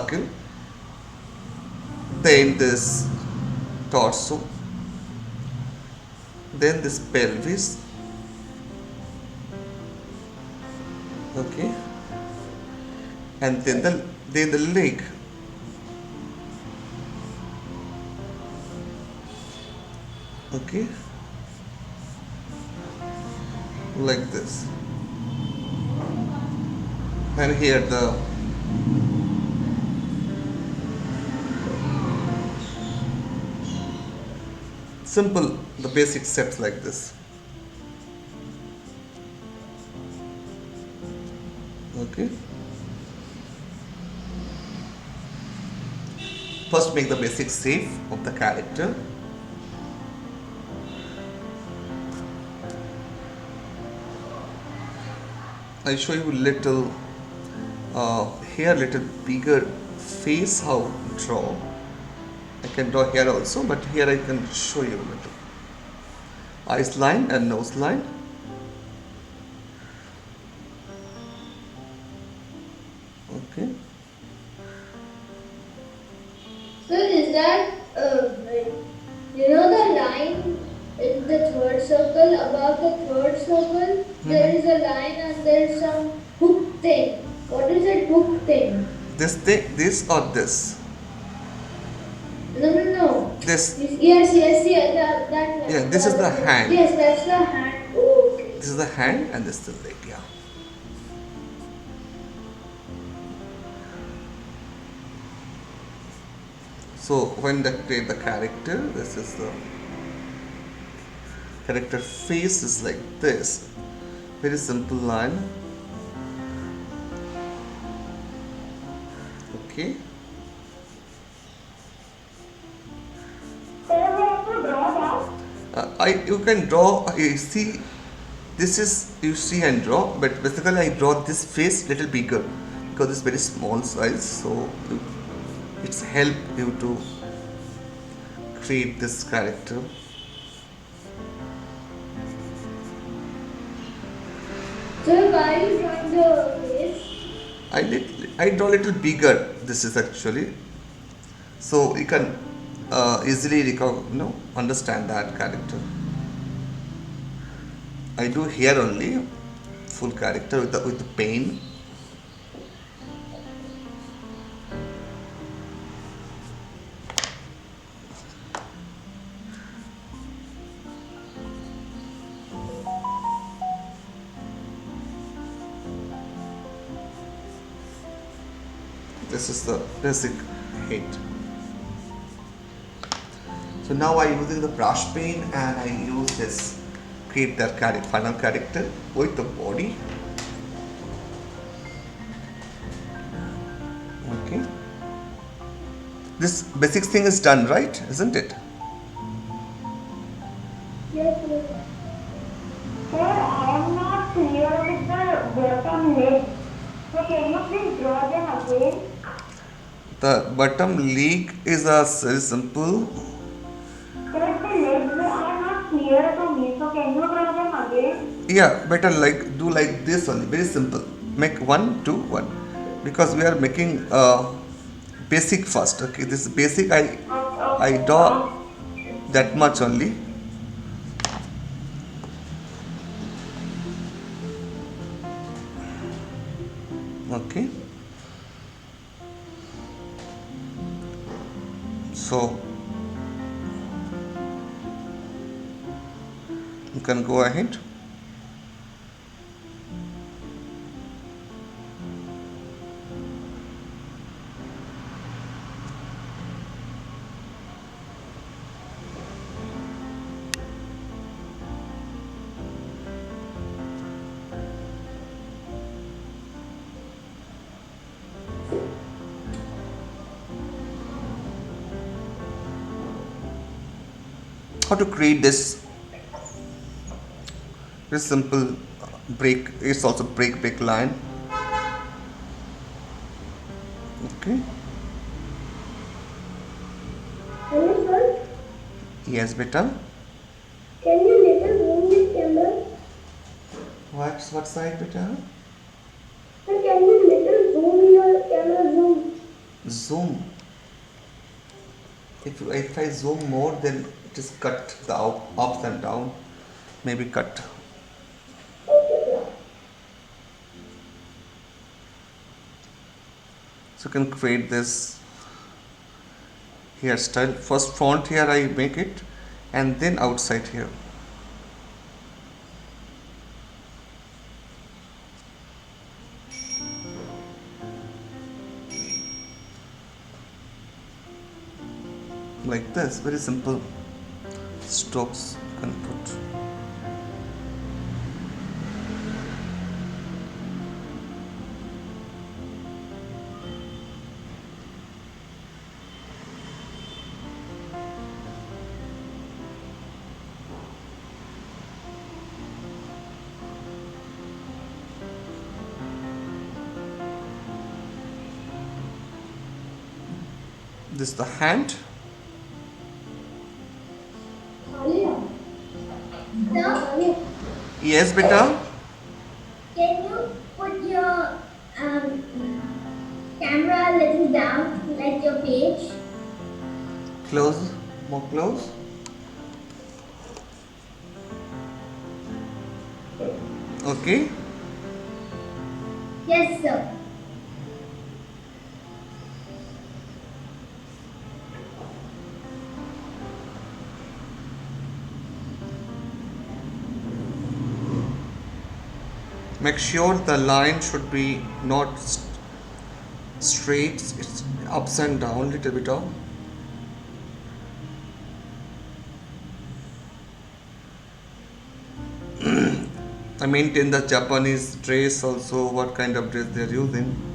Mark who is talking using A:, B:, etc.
A: circle, then this torso, then this pelvis, okay, and then the leg, okay, like this, and here the basic steps like this, okay. First make the basic shape of the character. I show you little here, little bigger face how to draw. I can draw here also, but here I can show you a little eyes line and nose line. Okay.
B: So is that the line in the third circle, above the third circle, there is a line and there is some hook thing. What is that hook thing?
A: This or this?
B: No.
A: This.
B: Yes, that line.
A: Yeah, this is the hand.
B: Yes, that's the hand. Oh, okay.
A: This is the hand and this is the leg. Yeah. So when they create the character, this is the character face is like this. Very simple line. Okay. You can draw. You see, this is you see and draw, but basically I draw this face little bigger because it's very small size. So it's help you to create this character.
B: So why are you drawing the face?
A: I draw a little bigger. This is actually so you can easily understand that character. I do here only full character with the pain. This is the basic head. So now I using the brush pen and I use this create that final character with the body. Okay. This basic thing is done, right? Isn't it?
B: Yes.
C: Sir, I am not clear with the bottom leg. So can you please draw them again?
A: The bottom leg is a very simple.
C: Sir, the legs are not clear to me. So can you draw them again?
A: Yeah, better like do like this only. Very simple. Make 1, 2, 1. Because we are making basic first. Okay, this is basic. I draw that much only. Okay. So you can go ahead. How to create this very simple break. It's also break line. Okay.
B: Hello, sir.
A: Yes, beta.
B: Can you little zoom this camera?
A: What side, beta?
B: Sir, can you little zoom your camera zoom?
A: zoom. If I zoom more, then it is cut the ups and down. Maybe cut. So you can create this hairstyle. First front here I make it, and then outside here. Like this, very simple strokes you can put. This is the hand.
B: Now,
A: Yes, beta.
B: can you put your camera a little down, like your page?
A: Close, more close. Okay.
B: Yes, sir.
A: Make sure the line should be not straight. It's ups and down, little bit of. I maintain the Japanese dress also. What kind of dress they are using?